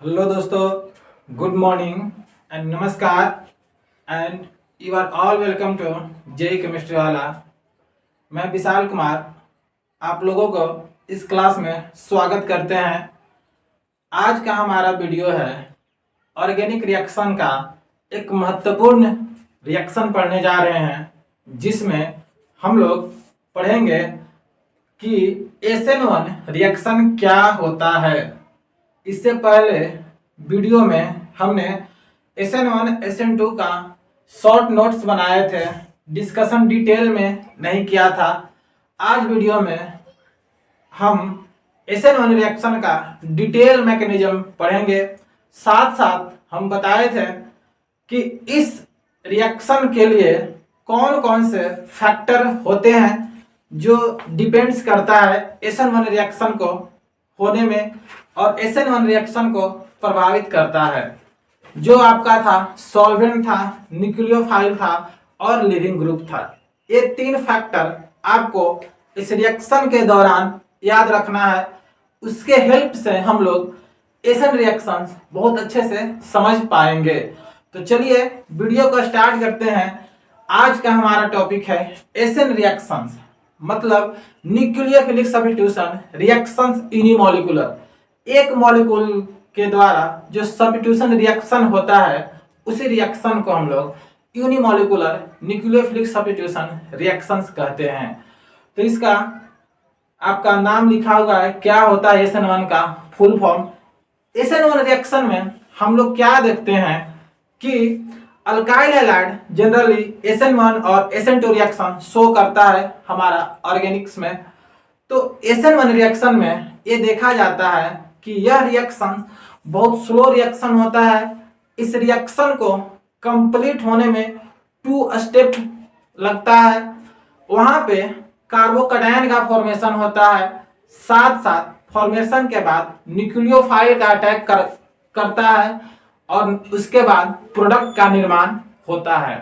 Hello दोस्तों, good morning and नमस्कार and you are all welcome to JEE chemistry वाला। मैं विशाल कुमार आप लोगों को इस क्लास में स्वागत करते हैं। आज का हमारा वीडियो है ऑर्गेनिक रिएक्शन का एक महत्वपूर्ण रिएक्शन पढ़ने जा रहे हैं, जिसमें हम लोग पढ़ेंगे कि SN1 रिएक्शन क्या होता है। इससे पहले वीडियो में हमने SN1 SN2 का शॉर्ट नोट्स बनाए थे, डिस्कशन डिटेल में नहीं किया था। आज वीडियो में हम SN1 रिएक्शन का डिटेल मैकेनिज्म पढ़ेंगे। साथ साथ हम बताए थे कि इस रिएक्शन के लिए कौन कौन से फैक्टर होते हैं जो डिपेंड्स करता है SN1 रिएक्शन को होने में और SN1 रिएक्शन को प्रभावित करता है। जो आपका था सॉल्वेंट था, न्यूक्लियोफाइल था और लिविंग ग्रुप था। ये तीन फैक्टर आपको इस रिएक्शन के दौरान याद रखना है। उसके हेल्प से हम लोग SN रिएक्शंस बहुत अच्छे से समझ पाएंगे। तो चलिए वीडियो को स्टार्ट करते हैं। आज का हमारा टॉपिक है SN रिएक्शंस, मतलब न्यूक्लियोफिलिक सब्स्टिट्यूशन रिएक्शंस यूनिमॉलिक्यूलर। एक मॉलिक्यूल के द्वारा जो सब्स्टिट्यूशन रिएक्शन होता है उसी रिएक्शन को हम लोग यूनिमॉलिक्यूलर न्यूक्लियोफिलिक सब्स्टिट्यूशन रिएक्शंस कहते हैं। तो इसका आपका नाम लिखा हुआ है, क्या होता है SN1 का फुल फॉर्म। SN1 रिएक्शन में हम लोग क्या देखते हैं कि अल्काइल हैलाइड जनरली SN1 और SN2 रिएक्शन शो करता है हमारा ऑर्गेनिक्स में। तो SN1 रिएक्शन में ये देखा जाता है कि यह रिएक्शन बहुत स्लो रिएक्शन होता है। इस रिएक्शन को कंप्लीट होने में 2 स्टेप लगता है। वहां पे कार्बोकैटायन का फॉर्मेशन होता है, साथ साथ फॉर्मेशन के बाद न्यूक्लियोफाइल का अटैक करता है और उसके बाद प्रोडक्ट का निर्माण होता है।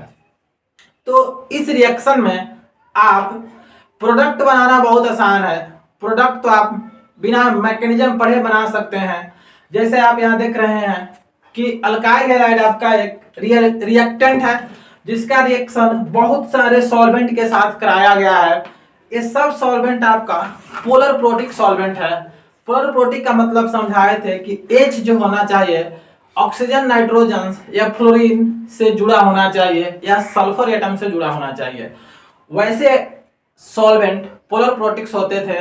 तो इस रिएक्शन में आप प्रोडक्ट बनाना बहुत आसान है। प्रोडक्ट तो आप बिना मैकेनिज्म पढ़े बना सकते हैं। जैसे आप यहाँ देख रहे हैं कि अल्काइल हैलाइड आपका एक रिएक्टेंट है, जिसका रिएक्शन बहुत सारे सॉल्वेंट के साथ कराया गया है। ये सब सॉल्वेंट आपका पोलर प्रोटिक सॉल्वेंट है। पोलर प्रोटिक का मतलब समझाए थे कि H जो होना चाहिए ऑक्सीजन, नाइट्रोजन या फ्लोरीन से जुड़ा होना चाहिए या सल्फर एटम से जुड़ा होना चाहिए। वैसे सॉल्वेंट पोलर प्रोटिक्स होते थे।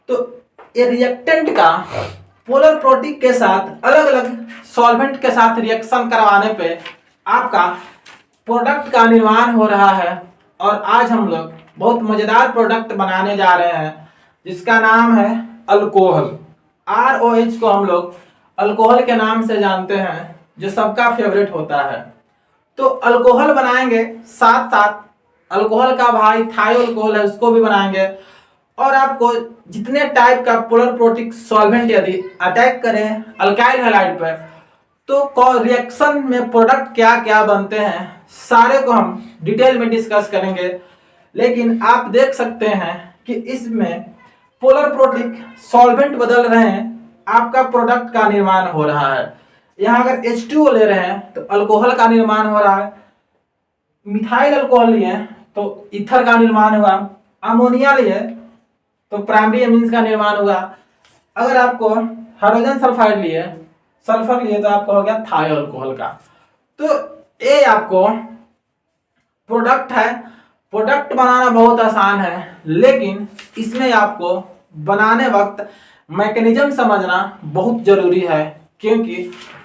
तो ये रिएक्टेंट का पोलर प्रोटिक के साथ अलग अलग सॉल्वेंट के साथ रिएक्शन करवाने पे आपका प्रोडक्ट का निर्माण हो रहा है। और आज हम लोग बहुत मजेदार प्रोडक्ट बनाने जा रहे हैं, जिसका नाम है अल्कोहल। ROH को हम लोग अल्कोहल के नाम से जानते हैं, जो सबका फेवरेट होता है। तो अल्कोहल बनाएंगे, साथ साथ अल्कोहल का भाई थायो अल्कोहल है उसको भी बनाएंगे। और आपको जितने टाइप का पोलर प्रोटिक सॉल्वेंट यदि अटैक करें अल्काइल हैलाइड पर, तो रिएक्शन में प्रोडक्ट क्या क्या बनते हैं सारे को हम डिटेल में डिस्कस करेंगे। लेकिन आप देख सकते हैं कि इसमें पोलर प्रोटिक सॉल्वेंट बदल रहे हैं, आपका प्रोडक्ट का निर्माण हो रहा है। यहाँ अगर H2O ले रहे हैं तो अल्कोहल का निर्माण हो रहा है। मिथाइल अल्कोहल लिए तो ईथर का निर्माण होगा। अमोनिया लिए तो प्राइमरी एमीन्स का निर्माण होगा। अगर आपको हाइड्रोजन सल्फाइड लिए, सल्फर लिए तो आपको हो गया थायो अल्कोहल का। तो ये आपको प्रोडक्ट है। प्रोडक्ट बनाना बहुत आसान है, लेकिन इसमें आपको बनाने वक्त मैकेनिज्म समझना बहुत जरूरी है, क्योंकि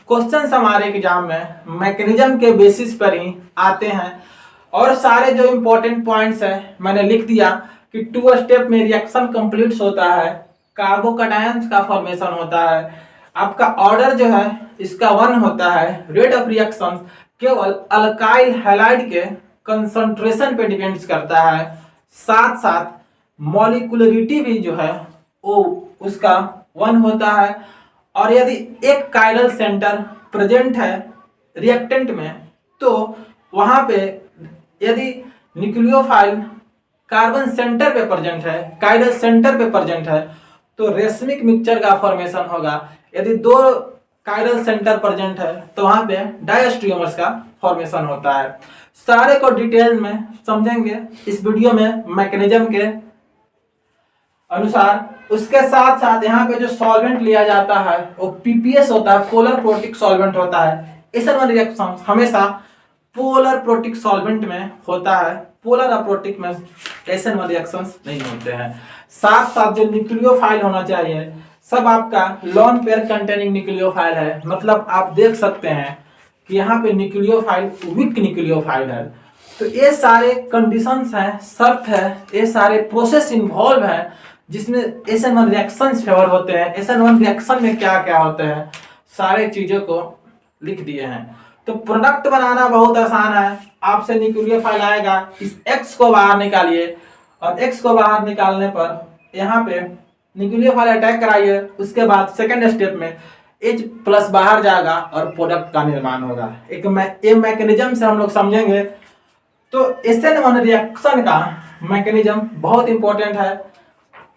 क्वेश्चन हमारे एग्जाम में मैकेनिज्म के बेसिस पर ही आते हैं। और सारे जो इंपॉर्टेंट पॉइंट्स है मैंने लिख दिया कि 2 स्टेप में रिएक्शन कंप्लीट होता है, कार्बोकैटायंस का फॉर्मेशन होता है, आपका ऑर्डर जो है इसका 1 होता है। रेट ऑफ रिएक्शन केवल अल्काइल हैलाइड के कंसंट्रेशन पे डिपेंड्स करता है। साथ साथ मॉलिक्यूलरिटी भी जो है वो उसका 1 होता है। और यदि एक काइरल सेंटर प्रेजेंट है रिएक्टेंट में, तो वहां पे यदि न्यूक्लियोफाइल कार्बन सेंटर पे प्रेजेंट है, काइरल सेंटर पे प्रेजेंट है, तो रेशमिक मिक्सचर का फॉर्मेशन होगा। यदि 2 कायरल सेंटर प्रेजेंट है, तो वहां पे डायस्ट्रियोमर्स का फॉर्मेशन होता है। सारे को डिटेल में समझेंगे इस वीडियो में मैकेनिज्म के अनुसार। उसके साथ साथ यहाँ पे जो सॉल्वेंट लिया जाता है वो पीपीएस होता है, पोलर प्रोटिक सॉल्वेंट होता है। एसएन1 रिएक्शन हमेशा पोलर प्रोटिक सॉल्वेंट में होता है, पोलर अप्रोटिक में एसएन1 रिएक्शंस नहीं होते हैं। साथ साथ जो न्यूक्लियोफाइल होना चाहिए सब आपका लॉन पेयर कंटेनिंग न्यूक्लियोफाइल है। मतलब आप देख सकते हैं कि यहाँ पे न्यूक्लियोफाइल वीक न्यूक्लियोफाइल है। तो ये सारे कंडीशंस हैं, शर्त है, ये सारे प्रोसेस इन्वॉल्व है जिसमें एसएन1 रिएक्शंस फेवर होते हैं। एसएन1 रिएक्शन में क्या क्या होते हैं सारे चीजों को लिख दिए हैं। तो प्रोडक्ट बनाना बहुत आसान है। आपसे न्यूक्लियोफाइल आएगा, इस X को बाहर निकालिए और X को बाहर निकालने पर यहाँ पे न्यूक्लियोफाइल अटैक कराइए। उसके बाद सेकंड स्टेप में H प्लस बाहर जाएगा और प्रोडक्ट का निर्माण होगा। एक मैकेनिज्म से हम लोग समझेंगे। तो एसएन1 रिएक्शन का मैकेनिज्म बहुत इंपॉर्टेंट है।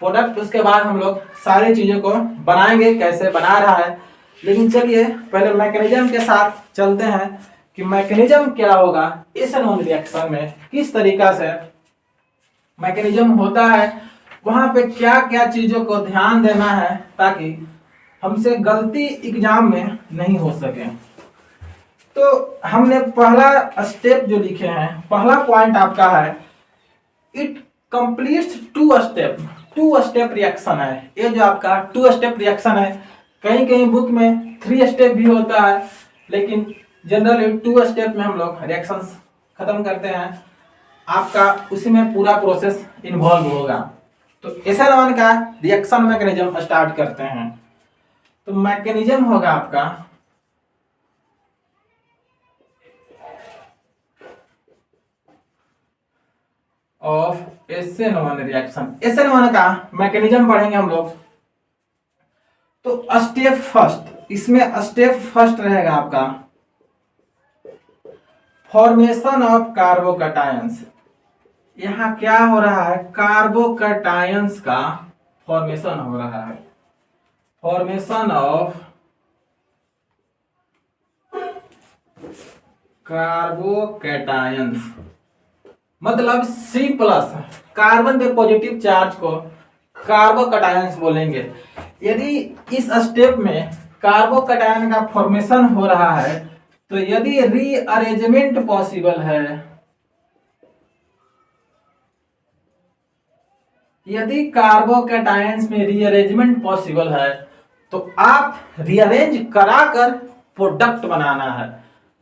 प्रोडक्ट उसके बाद हम लोग सारी चीजों को बनाएंगे, कैसे बना रहा है। लेकिन चलिए पहले मैकेनिज्म के साथ चलते हैं कि मैकेनिज्म क्या होगा एसएन1 रिएक्शन में, किस तरीका से मैकेनिज्म होता है, वहां पे क्या क्या चीजों को ध्यान देना है ताकि हमसे गलती एग्जाम में नहीं हो सके। तो हमने पहला स्टेप जो लिखे हैं, पहला पॉइंट आपका है it completes two step reaction है। ये जो आपका 2 स्टेप रिएक्शन है, कहीं कहीं बुक में 3 स्टेप भी होता है, लेकिन जनरली 2 स्टेप में हम लोग रिएक्शंस खत्म करते हैं। आपका उसी में पूरा प्रोसेस इन्वॉल्व होगा। तो एसएन1 का रिएक्शन मैकेनिज्म स्टार्ट करते हैं। तो मैकेनिज्म होगा आपका ऑफ एसएन1 रिएक्शन। एसएन1 का मैकेनिज्म पढ़ेंगे हम लोग। तो स्टेप फर्स्ट, इसमें स्टेप फर्स्ट रहेगा आपका फॉर्मेशन ऑफ कार्बोकटायंस। यहाँ क्या हो रहा है, कार्बोकटायंस का फॉर्मेशन हो रहा है। फॉर्मेशन ऑफ कार्बोकटायंस मतलब C प्लस कार्बन पे पॉजिटिव चार्ज को कार्बोकटायंस बोलेंगे। यदि इस स्टेप में कार्बोकटायन का फॉर्मेशन हो रहा है तो यदि रीअरेंजमेंट पॉसिबल है, यदि कार्बोकटायंस में रीअरेंजमेंट पॉसिबल है तो आप रीअरेंज कराकर प्रोडक्ट बनाना है।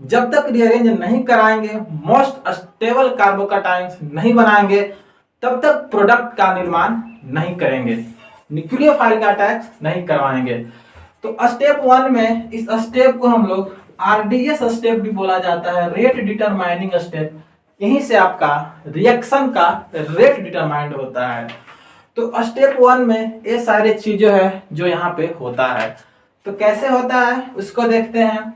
जब तक रीअरेंज नहीं कराएंगे, मोस्ट स्टेबल कार्बोकटायंस नहीं बनाएंगे, तब तक प्रोडक्ट का निर्माण नहीं करेंगे, न्यूक्लियोफाइल का अटैक नहीं करवाएंगे। तो स्टेप 1 में इस स्टेप को हम लोग आरडीएस स्टेप भी बोला जाता है, रेट डिटरमाइनिंग स्टेप। यहीं से आपका रिएक्शन का रेट डिटरमाइंड होता है। तो स्टेप 1 में ये सारी चीजें हैं जो यहाँ पे होता है। तो कैसे होता है उसको देखते हैं।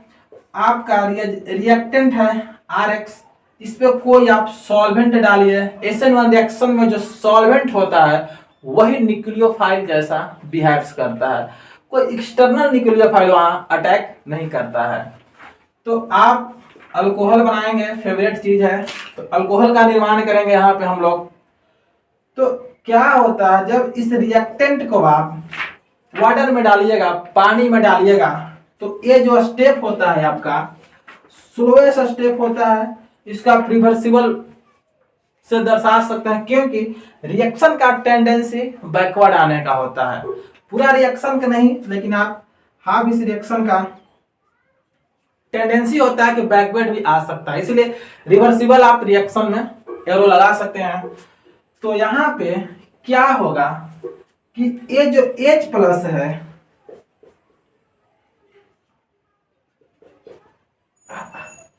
आपका रिएक्टेंट है RX, इस पे कोई आप सॉल्वेंट डालिए। एसएन1 रिएक्शन में जो सॉल्वेंट होता है वही न्यूक्लियोफाइल जैसा बिहेव्स करता है, कोई एक्सटर्नल न्यूक्लियोफाइल वहां अटैक नहीं करता है। तो आप अल्कोहल बनाएंगे, फेवरेट चीज है, तो अल्कोहल का निर्माण करेंगे यहाँ पे हम लोग। तो क्या होता है जब इस रिएक्टेंट को आप वाटर में डालिएगा, पानी में डालिएगा, तो ये जो स्टेप होता है आपका स्लोएस्ट स्टेप होता है। इसका रिवर्सिबल से दर्शा सकते हैं क्योंकि रिएक्शन का टेंडेंसी बैकवर्ड आने का होता है, पूरा रिएक्शन का नहीं, लेकिन आप हाफ इस रिएक्शन का टेंडेंसी होता है कि बैकवर्ड भी आ सकता है, इसलिए रिवर्सिबल आप रिएक्शन में एरो लगा सकते हैं। तो यहाँ पे क्या होगा कि ये जो H प्लस है,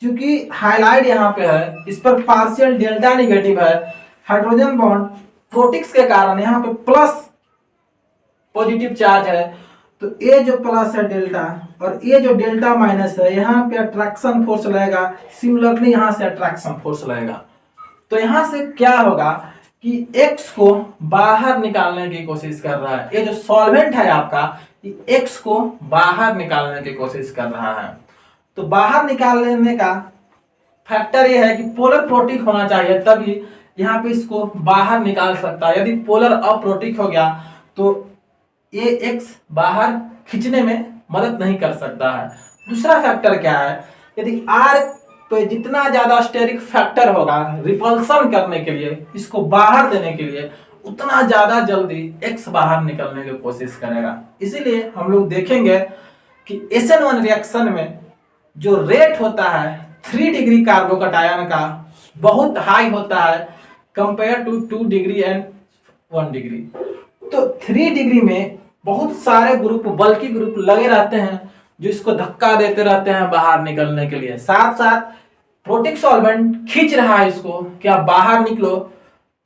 क्योंकि हाईलाइट यहाँ पे है, इस पर पार्शियल डेल्टा निगेटिव है, हाइड्रोजन बॉन्ड प्रोटिक्स के कारण यहाँ पे प्लस पॉजिटिव चार्ज है। तो ये जो प्लस है डेल्टा और ये जो डेल्टा माइनस है, यहाँ पे अट्रैक्शन फोर्स लगेगा, सिमिलरली यहाँ से अट्रैक्शन फोर्स लगेगा। तो यहाँ से क्या होगा कि X को बाहर निकालने की कोशिश कर रहा है। ये जो सॉल्वेंट है आपका एक्स को बाहर निकालने की कोशिश कर रहा है। तो बाहर निकालने का फैक्टर ये है कि पोलर प्रोटिक होना चाहिए, तभी यहाँ पे इसको बाहर निकाल सकता है। यदि पोलर अप्रोटिक हो गया तो ये एक्स बाहर खींचने में मदद नहीं कर सकता है। दूसरा फैक्टर क्या है, यदि आर पे जितना ज्यादा स्टेरिक फैक्टर होगा रिपल्सन करने के लिए, इसको बाहर देने के लिए, उतना ज्यादा जल्दी एक्स बाहर निकलने की कोशिश करेगा। इसीलिए हम लोग देखेंगे कि SN1 रिएक्शन में जो रेट होता है 3 डिग्री कार्बोकटायन का बहुत हाई होता है compare to 2 degree and 1 degree. तो 3 डिग्री में बहुत सारे ग्रुप, बल्कि ग्रुप लगे रहते हैं जो इसको धक्का देते रहते हैं बाहर निकलने के लिए। साथ साथ प्रोटिक सॉल्वेंट खींच रहा है इसको कि आप बाहर निकलो,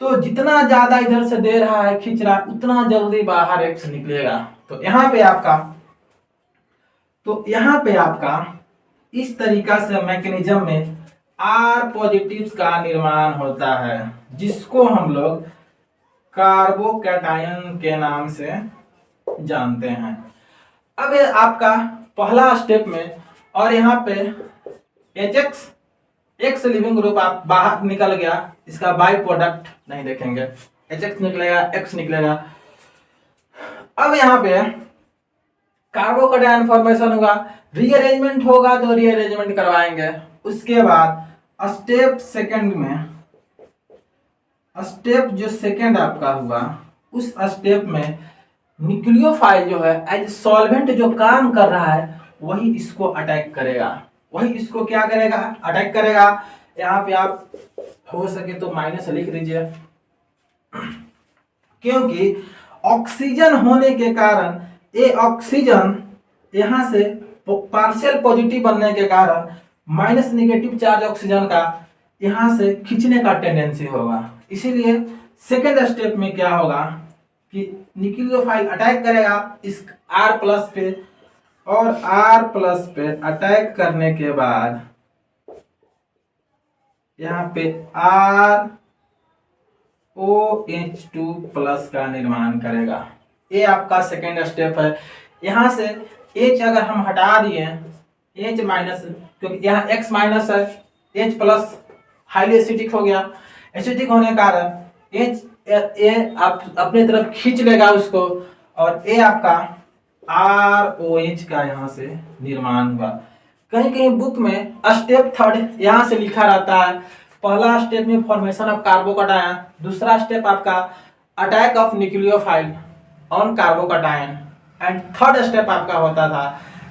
तो जितना ज्यादा इधर से दे रहा है, खींच रहा है, उतना जल्दी बाहर एक्स निकलेगा। तो यहाँ पे आपका इस तरीका से मैकेनिज्म में आर पॉजिटिव का निर्माण होता है, जिसको हम लोग कार्बोकैटायन के नाम से जानते हैं। अब ये आपका पहला स्टेप में, और यहाँ पे एक्स लिविंग ग्रुप आप बाहर निकल गया, इसका बाई प्रोडक्ट नहीं देखेंगे, HX निकलेगा, एक्स निकलेगा। अब यहाँ पे कार्बोकैटायन फॉर्मेशन होगा, रीअरेंजमेंट होगा तो रीअरेंजमेंट करवाएंगे। उसके बाद स्टेप सेकंड में, स्टेप जो सेकंड आपका हुआ, उस स्टेप में न्यूक्लियोफाइल जो है एज सॉल्वेंट जो काम कर रहा है वही इसको अटैक करेगा, वही इसको क्या करेगा, अटैक करेगा। यहाँ पे आप हो सके तो माइनस लिख दीजिए, क्योंकि ऑक्सीजन होने के कारण ये ऑक्सीजन यहाँ से पार्शियल पॉजिटिव बनने के कारण माइनस नेगेटिव चार्ज ऑक्सीजन का यहाँ से खींचने का टेंडेंसी होगा। इसीलिए सेकेंड स्टेप में क्या होगा कि न्यूक्लियोफाइल अटैक करेगा इस R प्लस पे, और R प्लस पे अटैक करने के बाद यहाँ पे ROH2 प्लस का निर्माण करेगा। ये आपका सेकेंड स्टेप है। यहाँ से H अगर हम हटा दिए, H माइनस, क्योंकि यहाँ X माइनस है, H प्लस हाईली एसिडिक हो गया, एसिडिक होने के कारण H आप अपने तरफ खींच लेगा उसको, और ये आपका ROH का यहाँ से निर्माण हुआ। कहीं कहीं बुक में स्टेप थर्ड यहाँ से लिखा रहता है, पहला स्टेप में फॉर्मेशन ऑफ कार्बोकैटायन, दूसरा स्टेप आपका attack of nucleophile on carbocation, and third step आपका होता था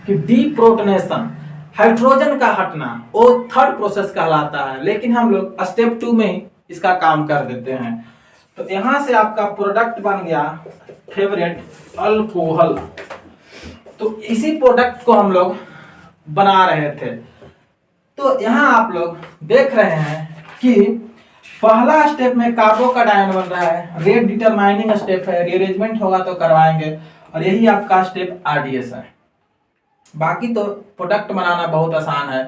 कि डीप्रोटोनेशन, हाइड्रोजन का हटना, वो थर्ड प्रोसेस कहलाता है। लेकिन हम लोग स्टेप 2 में ही इसका काम कर देते हैं। तो यहां से आपका प्रोडक्ट बन गया फेवरेट अल्कोहल। तो इसी प्रोडक्ट को हम लोग बना रहे थे। तो यहाँ आप लोग देख रहे हैं कि पहला स्टेप में कार्बोकैटायन बन रहा है, रेट डिटरमाइनिंग स्टेप है, रीअरेंजमेंट होगा तो करवाएंगे, और यही आपका स्टेप RDS है। बाकी तो प्रोडक्ट बनाना बहुत आसान है।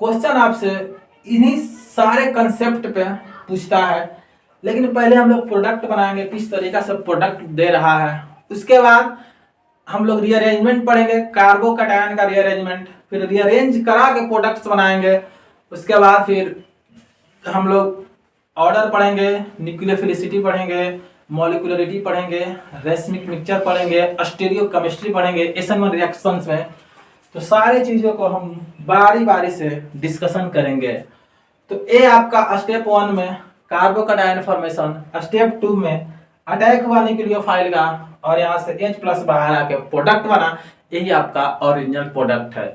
क्वेश्चन आपसे इन्हीं सारे कंसेप्ट पे पूछता है, लेकिन पहले हम लोग प्रोडक्ट बनाएंगे, किस तरीका से प्रोडक्ट दे रहा है। उसके बाद हम लोग रीअरेंजमेंट पढ़ेंगे, कार्बोकैटायन का रीअरेंजमेंट, फिर रीअरेंज करा के प्रोडक्ट्स बनाएंगे। उसके बाद फिर हम लोग ऑर्डर पढ़ेंगे, न्यूक्लियोफिलिसिटी पढ़ेंगे, मॉलिक्यूलरिटी पढ़ेंगे, रेसमिक मिक्सचर पढ़ेंगे, स्टीरियोकेमिस्ट्री पढ़ेंगे SN1 रिएक्शंस में। तो सारी चीजों को हम बारी बारी से डिस्कशन करेंगे। तो ये आपका स्टेप 1 में कार्बोकैटायन फॉर्मेशन, स्टेप 2 में अटैक हुआ न्यूक्लियोफाइल का, और यहाँ से H प्लस बाहर आके प्रोडक्ट बना, यही आपका ओरिजिनल प्रोडक्ट है।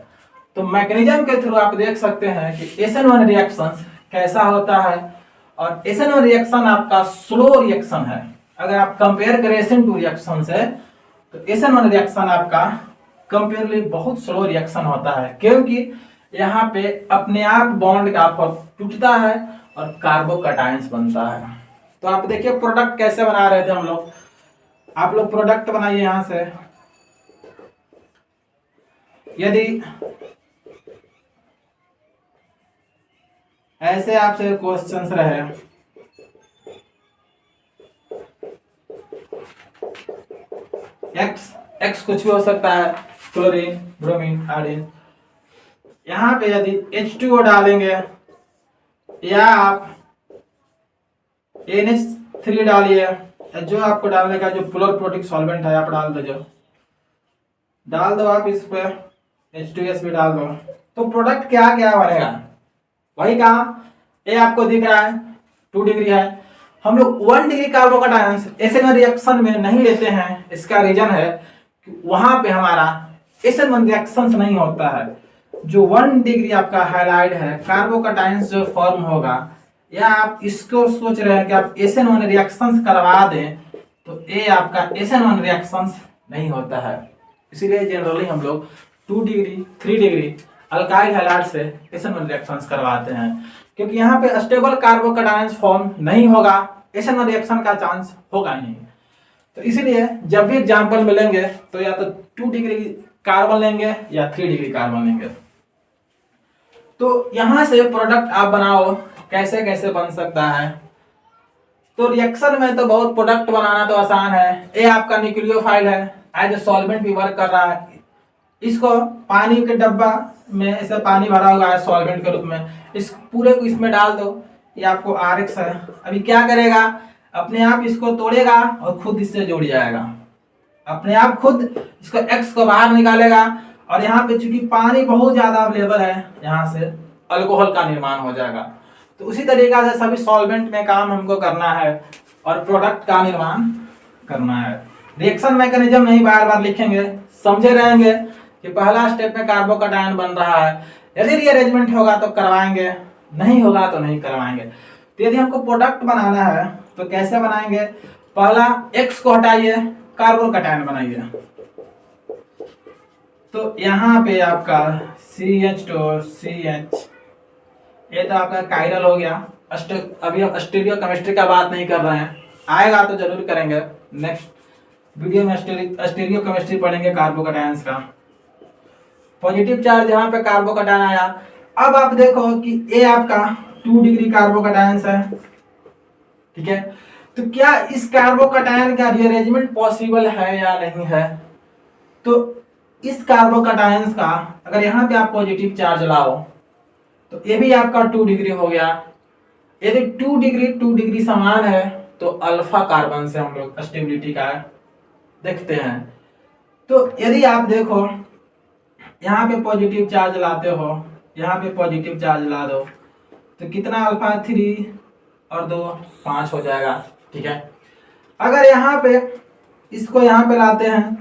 तो मैकेनिज्म के थ्रू आप देख सकते हैं कि SN1 रिएक्शंस कैसा होता है, और SN1 रिएक्शन आपका स्लो रिएक्शन है। अगर आप कंपेयर करें SN2 रिएक्शन से, तो SN1 रिएक्शन आपका कंपेयरली बहुत स्लो रिएक्शन होता है, क्योंकि यहाँ पे अपने आप बॉन्ड का टूटता है और कार्बोकैटायंस बनता है। तो आप देखिए प्रोडक्ट कैसे बना रहे थे हम लोग। आप लोग प्रोडक्ट बनाइए यहां से। यदि ऐसे आपसे क्वेश्चंस रहे, x एक्स कुछ भी हो सकता है, क्लोरीन, ब्रोमीन, आयोडीन। यहाँ पे यदि H2O डालेंगे या आप NH3 डालिए, जो आपको डालने का जो फ्लोरोप्रोटिक सॉल्वेंट है आप डाल दो आप इस पे H2S भी डाल दो, तो प्रोडक्ट क्या क्या बनेगा वही कहा। ये आपको दिख रहा है 2 डिग्री है। हम लोग 1 डिग्री कार्बोकैटायंस SN1 रिएक्शन में नहीं लेते हैं। इसका रीजन है कि वहां पे हमारा SN1 रिएक्शन नहीं होता है। जो 1 डिग्री आपका हाइलाइट है कार्बोकैटायंस जो फॉर्म होगा, या आप इसको सोच रहे हैं कि आप SN1 रिएक्शंस करवा दें, तो ये आपका SN1 रिएक्शंस नहीं होता है। इसीलिए जनरली हम लोग 2 डिग्री 3 डिग्री अल्काइल हैलाइड से SN1 रिएक्शंस करवाते हैं, क्योंकि यहाँ पे स्टेबल कार्बोकैटायंस फॉर्म नहीं होगा, SN1 रिएक्शन का चांस होगा ही नहीं। तो इसीलिए जब भी एग्जाम्पल मिलेंगे तो या तो 2 डिग्री कार्बन लेंगे या 3 डिग्री कार्बन लेंगे। तो यहाँ से प्रोडक्ट आप बनाओ कैसे कैसे बन सकता है। तो रिएक्शन में तो बहुत प्रोडक्ट बनाना तो आसान है। ये आपका न्यूक्लियोफाइल है, एज ए सॉल्वेंट भी वर्क कर रहा है। इसको पानी के डब्बा में ऐसे पानी भरा हुआ है सॉल्वेंट के रूप में, इस पूरे को इसमें डाल दो, ये आपको RX है। अभी क्या करेगा, अपने आप इसको तोड़ेगा और खुद इससे जुड़ जाएगा, अपने आप खुद इसको X को बाहर निकालेगा। और यहाँ पे चूंकि पानी बहुत ज्यादा अवेलेबल है, यहाँ से अल्कोहल का निर्माण हो जाएगा। तो उसी तरीका से सभी सॉल्वेंट में काम हमको करना है और प्रोडक्ट का निर्माण करना है। रिएक्शन मैकेनिज्म नहीं बार बार लिखेंगे, समझे रहेंगे कि पहला स्टेप में कार्बोकैटायन बन रहा है, यदि रीअरेंजमेंट होगा तो करवाएंगे, नहीं होगा तो नहीं करवाएंगे। तो यदि हमको प्रोडक्ट बनाना है तो कैसे बनाएंगे, पहला X को हटाइए, कार्बोकैटायन बनाइए। तो यहाँ पे आपका CH2CH, ये तो आपका कायरल हो गया। अभी हम स्टीरियो केमिस्ट्री का बात नहीं कर रहे हैं, आएगा तो जरूर करेंगे। नेक्स्ट वीडियो में स्टीरियो केमिस्ट्री पढ़ेंगे कार्बोकैटायंस का। पॉजिटिव चार्ज यहाँ पे कार्बोकैटायन आया। अब आप देखो कि ये आपका 2 डिग्री कार्बोकैटायंस है, ठीक है। तो क्या इस कार्बोकैटायन का रीअरेंजमेंट पॉसिबल है या नहीं है। तो इस कार्बोकैटायंस का अगर यहाँ पे आप पॉजिटिव चार्ज लाओ तो ये भी आपका 2 डिग्री हो गया। यदि 2 डिग्री समान है तो अल्फा कार्बन से हम लोग स्टेबिलिटी का देखते हैं। तो यदि आप देखो यहाँ पे पॉजिटिव चार्ज लाते हो, यहाँ पे पॉजिटिव चार्ज ला दो, तो कितना अल्फा 3 और 2 5 हो जाएगा, ठीक है। अगर यहाँ पे इसको यहाँ पे लाते हैं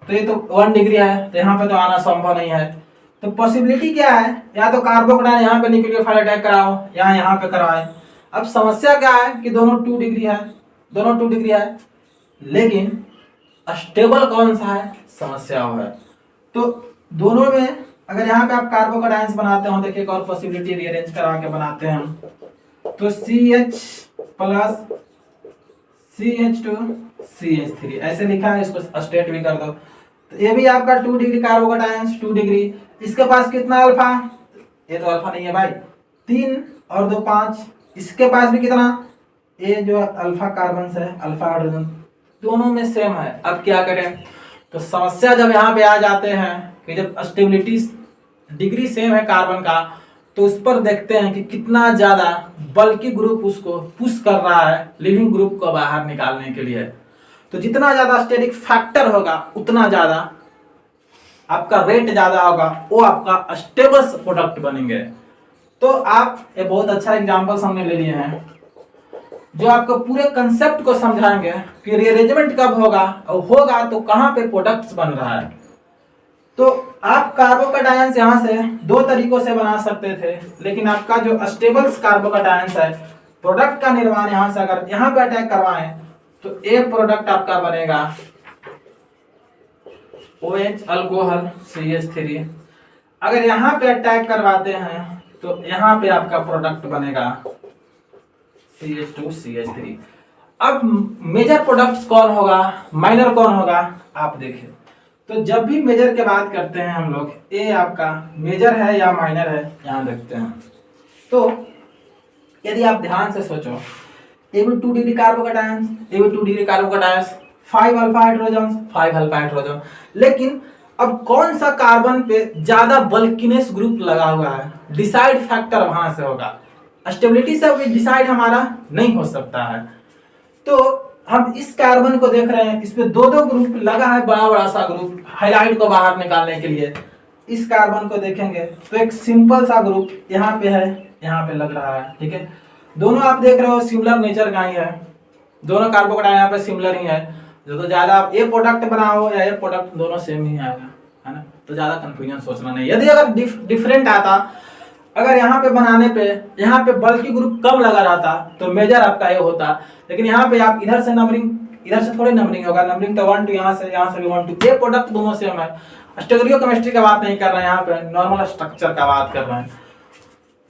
तो ये तो 1 डिग्री है, तो यहाँ पे तो आना संभव नहीं है। तो पॉसिबिलिटी क्या है, या तो कार्बोकैटायन यहाँ पे न्यूक्लियोफाइल अटैक कराओ या यहाँ पे कराए। अब समस्या क्या है कि दोनों 2 डिग्री है, दोनों 2 डिग्री है, लेकिन स्टेबल कौन सा है समस्या है। तो दोनों में अगर यहाँ पे आप कार्बोकैटायंस बनाते हो, देखिए एक और पॉसिबिलिटी रीअरेंज करा के बनाते हैं हम, तो CH प्लस CH2 CH3 ऐसे लिखा है, इसको स्टेट भी कर दो। तो ये भी आपका 2 डिग्री कार्बोकैटायंस 2 डिग्री, इसके पास कितना अल्फा, ये तो अल्फा नहीं है भाई, 3 और 2 5, इसके पास भी कितना, ये जो अल्फा कार्बन है अल्फा हाइड्रोजन दोनों में सेम है। अब क्या करें, तो समस्या जब यहाँ पे आ जाते हैं कि जब स्टेबिलिटी डिग्री सेम है कार्बन का, तो उस पर देखते हैं कि कितना ज्यादा बल्कि ग्रुप उसको पुश कर रहा है लिविंग ग्रुप को बाहर निकालने के लिए। तो जितना ज्यादा स्टेरिक फैक्टर होगा उतना ज्यादा आपका रेट ज्यादा होगा, वो आपका स्टेबल प्रोडक्ट बनेंगे। तो आप ये बहुत अच्छा एग्जांपल हमने ले लिए हैं जो आपको पूरे कंसेप्ट को समझाएंगे कि रीअरेंजमेंट कब होगा और होगा तो कहाँ पे प्रोडक्ट्स बन रहा है। तो आप कार्बोकैटायंस यहाँ से 2 तरीकों से बना सकते थे, लेकिन आपका जो स्टेबल कार्बोकैटायंस है प्रोडक्ट का निर्माण यहाँ से अगर यहाँ पे अटैक करवाएं तो एक प्रोडक्ट आपका बनेगा OH अल्कोहल CH3। अगर यहाँ पे अटैक करवाते हैं तो यहाँ पे आपका प्रोडक्ट बनेगा CH2 CH3। अब मेजर प्रोडक्ट्स कौन होगा, माइनर कौन होगा, आप देखिए। तो जब भी मेजर की बात करते हैं हम लोग, ये आपका मेजर है या माइनर है, यहाँ देखते हैं। तो यदि आप ध्यान से सोचो, ये भी 2 डिग्री कार्बोकैटायंस, ये भी 2 degree carbocations, 5 alpha hydrogen, 5 alpha hydrogen. लेकिन अब कौन सा कार्बन पे ज्यादा बल्किनेस ग्रुप लगा हुआ है, डिसाइड फैक्टर वहां से होगा। स्टेबिलिटी से डिसाइड हमारा नहीं हो सकता है। तो हम इस कार्बन को देख रहे हैं, इस पे दो दो ग्रुप लगा है, बड़ा बड़ा सा ग्रुप हाइलाइट को बाहर निकालने के लिए। इस कार्बन को देखेंगे तो एक सिंपल सा ग्रुप यहाँ पे है, यहाँ पे लग रहा है, ठीक है। दोनों आप देख रहे हो सिमिलर नेचर का ही है, दोनों कार्बोकेटाइन यहाँ पे सिमिलर ही है। जो ज्यादा आप ए प्रोडक्ट बनाओ या ए प्रोडक्ट, दोनों सेम ही आएगा, है ना। तो ज्यादा कंफ्यूजन सोचना नहीं। यदि अगर डिफरेंट आता, अगर यहाँ पे बनाने पे यहाँ पे बल्कि ग्रुप कम लगा रहता तो मेजर आपका ये होता। लेकिन यहाँ पे आप इधर से नंबरिंग, इधर से थोड़ी नंबरिंग होगा, नंबरिंग तो 1 2, यहाँ से भी 1 2। ये प्रोडक्ट दोनों सेम है। स्टीरियोकेमिस्ट्री का बात नहीं कर रहे हैं, यहाँ पे नॉर्मल स्ट्रक्चर का बात कर रहे हैं।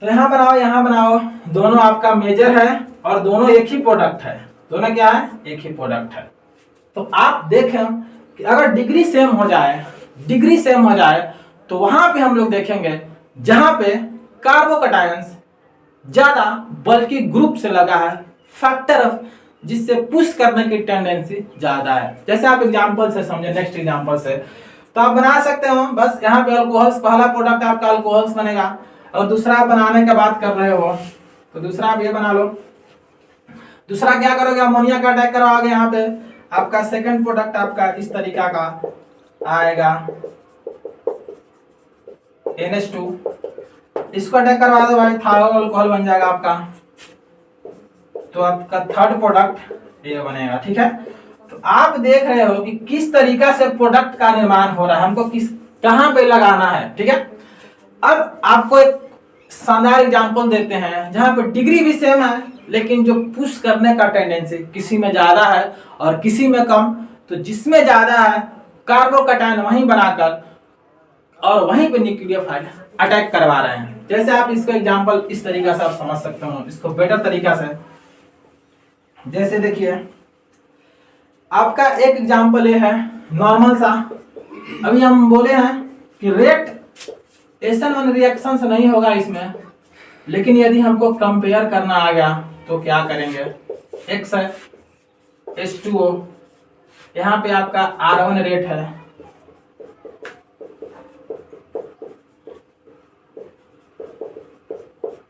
तो यहाँ बनाओ, दोनों आपका मेजर है और दोनों एक ही प्रोडक्ट है। दोनों क्या है? एक ही प्रोडक्ट है। तो आप देखें कि अगर डिग्री सेम हो जाए तो वहां पे हम लोग देखेंगे जहां पे कार्बोकेटायंस ज्यादा बल्कि ग्रुप से लगा है, फैक्टर ऑफ जिससे पुश करने की टेंडेंसी ज्यादा है। जैसे आप एग्जांपल से समझे, नेक्स्ट एग्जांपल से तो आप बना सकते हो। बस यहाँ पे अल्कोहल्स, पहला प्रोडक्ट आपका अल्कोहल्स बनेगा, और दूसरा बनाने की बात कर रहे हो तो दूसरा आप ये बना लो। दूसरा क्या करोगे? अमोनिया का अटैक करवाओगे। यहाँ पे आपका सेकंड प्रोडक्ट आपका इस तरीका का आएगा, NH2। इसको अटैक करवा दो भाई, थायोल अल्कोहल बन जाएगा आपका। तो आपका थर्ड प्रोडक्ट ये बनेगा, ठीक है। तो आप देख रहे हो कि किस तरीका से प्रोडक्ट का निर्माण हो रहा है, हमको कहां पे लगाना है, ठीक है। अब आपको एक शानदार एग्जांपल देते हैं जहां पे डिग्री भी सेम है, लेकिन जो पुश करने का टेंडेंसी किसी में ज्यादा है और किसी में कम। तो जिसमें ज्यादा है कार्बोकेटायन वहीं बनाकर और वहीं पे न्यूक्लियोफाइल अटैक करवा रहे हैं। जैसे आप इसको एग्जांपल इस तरीका से आप समझ सकते हो इसको बेटर तरीका से। जैसे देखिए आपका एक एग्जांपल ये है नॉर्मल सा। अभी हम बोले हैं कि रेट SN1 रिएक्शन से नहीं होगा इसमें, लेकिन यदि हमको कंपेयर करना आ गया तो क्या करेंगे? X है, H2O, यहाँ पे आपका R1 रेट है,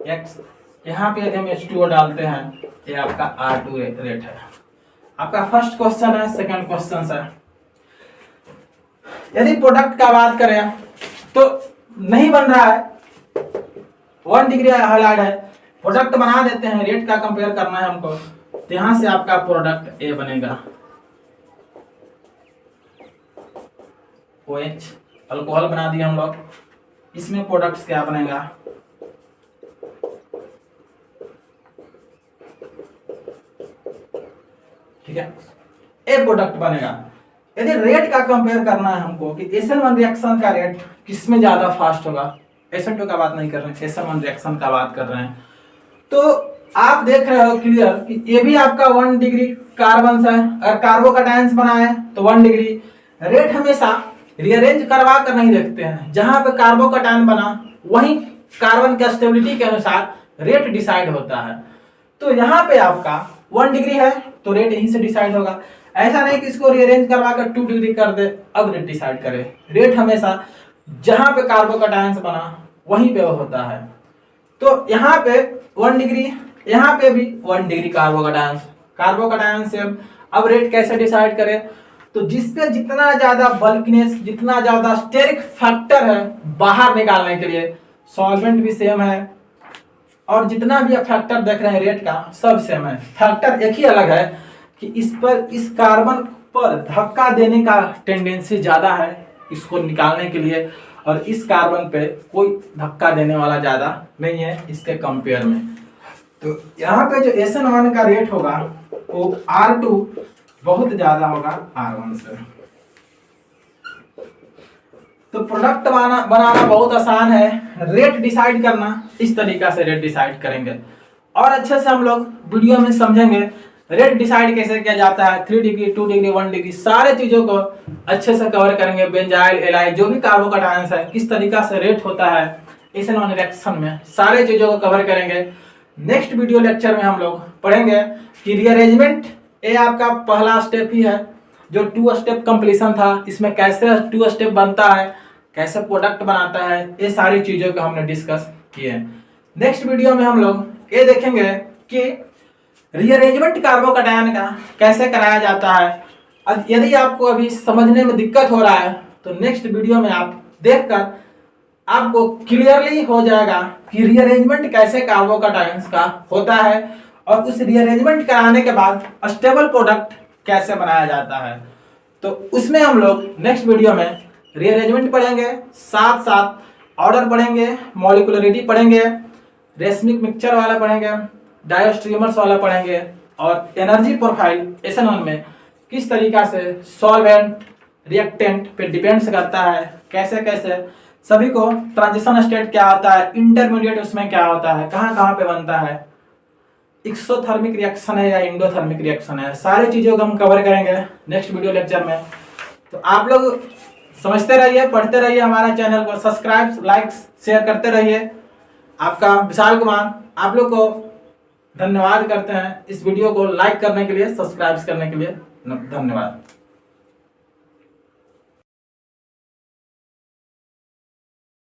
X, यहाँ पे यदि हम H2O डालते हैं ये आपका R2 रेट है। आपका फर्स्ट क्वेश्चन है, सेकंड क्वेश्चन है। यदि प्रोडक्ट का बात करें तो नहीं बन रहा है, 1 डिग्री हाइलाइट है, प्रोडक्ट बना देते हैं, रेट का कंपेयर करना है हमको। तो यहां से आपका प्रोडक्ट ए बनेगा, OH अल्कोहल बना दिया हम लोग। इसमें प्रोडक्ट्स क्या बनेगा? ठीक है, ए प्रोडक्ट बनेगा। यदि रेट का कंपेयर करना है हमको कि SN1 रिएक्शन का रेट किसमें ज्यादा फास्ट होगा, SN2 का बात नहीं कर रहे हैं, SN1 रिएक्शन का बात कर रहे हैं। तो आप देख रहे हो क्लियर कि ये भी आपका 1 डिग्री कार्बन है, अगर कार्बोकेटायंस बना है तो 1 डिग्री। रेट हमेशा रीअरेंज करवा कर नहीं देखते हैं, जहां पे कार्बोकेटायन बना वहीं कार्बन के स्टेबिलिटी के अनुसार रेट डिसाइड होता है। तो यहाँ पे आपका 1 डिग्री है तो रेट यहीं से डिसाइड होगा। ऐसा नहीं कि इसको रीअरेंज करवा कर 2 डिग्री कर दे अब रेट डिसाइड करे। रेट हमेशा जहां पे कार्बोकेटायंस बना वहीं पे होता है। तो यहाँ पे 1 डिग्री, यहाँ पे भी 1 डिग्री कार्बोकेटायंस से अब रेट कैसे डिसाइड करे? तो जिसपे जितना ज्यादा बल्कनेस, जितना ज्यादा स्टेरिक फैक्टर है बाहर निकालने के लिए, सॉल्वेंट भी सेम है और जितना भी फैक्टर देख रहे हैं रेट का सब सेम है। फैक्टर एक ही अलग है कि इस पर, इस कार्बन पर धक्का देने का टेंडेंसी ज्यादा है इसको निकालने के लिए, और इस कार्बन पे कोई धक्का देने वाला ज्यादा नहीं है इसके कंपेयर में। तो यहाँ पे जो SN1 का रेट होगा वो R2 बहुत ज्यादा होगा R1 से। तो प्रोडक्ट बनाना बहुत आसान है, रेट डिसाइड करना इस तरीका से रेट डिसाइड करेंगे। और अच्छे से हम लोग वीडियो में समझेंगे रेट डिसाइड कैसे किया जाता है। 3 डिग्री, 2 डिग्री, 1 डिग्री, सारे चीजों को अच्छे से कवर करेंगे। बेंजाइल, एलाइल, जो भी कार्बोकेटायंस है किस तरीका से रेट होता है SN1 रिएक्शन में, सारे चीजों को कवर करेंगे। नेक्स्ट वीडियो लेक्चर में हम लोग पढ़ेंगे कि रीअरेंजमेंट, ये आपका पहला स्टेप ही है। जो 2 स्टेप कंप्लीशन था, इसमें कैसे 2 स्टेप बनता है, कैसे प्रोडक्ट बनाता है, ये सारी चीज़ों को हमने डिस्कस किए हैं। नेक्स्ट वीडियो में हम लोग ये देखेंगे कि रीअरेंजमेंट कार्बोकैटायन का कैसे कराया जाता है। यदि आपको अभी समझने में दिक्कत हो रहा है तो नेक्स्ट वीडियो में आप देखकर आपको क्लियरली हो जाएगा कि रीअरेंजमेंट कैसे कार्बोकैटायंस का होता है और उस रीअरेंजमेंट कराने के बाद स्टेबल प्रोडक्ट कैसे बनाया जाता है। तो उसमें हम लोग नेक्स्ट वीडियो में रीअरेंजमेंट पढ़ेंगे, साथ साथ ऑर्डर पढ़ेंगे, मॉलिक्यूलरिटी पढ़ेंगे, रेसमिक मिक्सचर वाला पढ़ेंगे, डायोस्ट्रीमर्स वाला पढ़ेंगे और एनर्जी प्रोफाइल SN1 में किस तरीका से सॉल्वेंट रिएक्टेंट पे डिपेंड्स करता है, कैसे कैसे सभी को, ट्रांजिशन स्टेट क्या होता है, इंटरमीडिएट उसमें क्या होता है, कहाँ कहाँ पे बनता है, एक्सोथर्मिक रिएक्शन है या इंडोथर्मिक रिएक्शन है, सारी चीज़ों को हम कवर करेंगे नेक्स्ट वीडियो लेक्चर में। तो आप लोग समझते रहिए, पढ़ते रहिए, हमारा चैनल को सब्सक्राइब, लाइक, शेयर करते रहिए। आपका विशाल कुमार आप लोग को धन्यवाद करते हैं इस वीडियो को लाइक करने के लिए, सब्सक्राइब करने के लिए। धन्यवाद।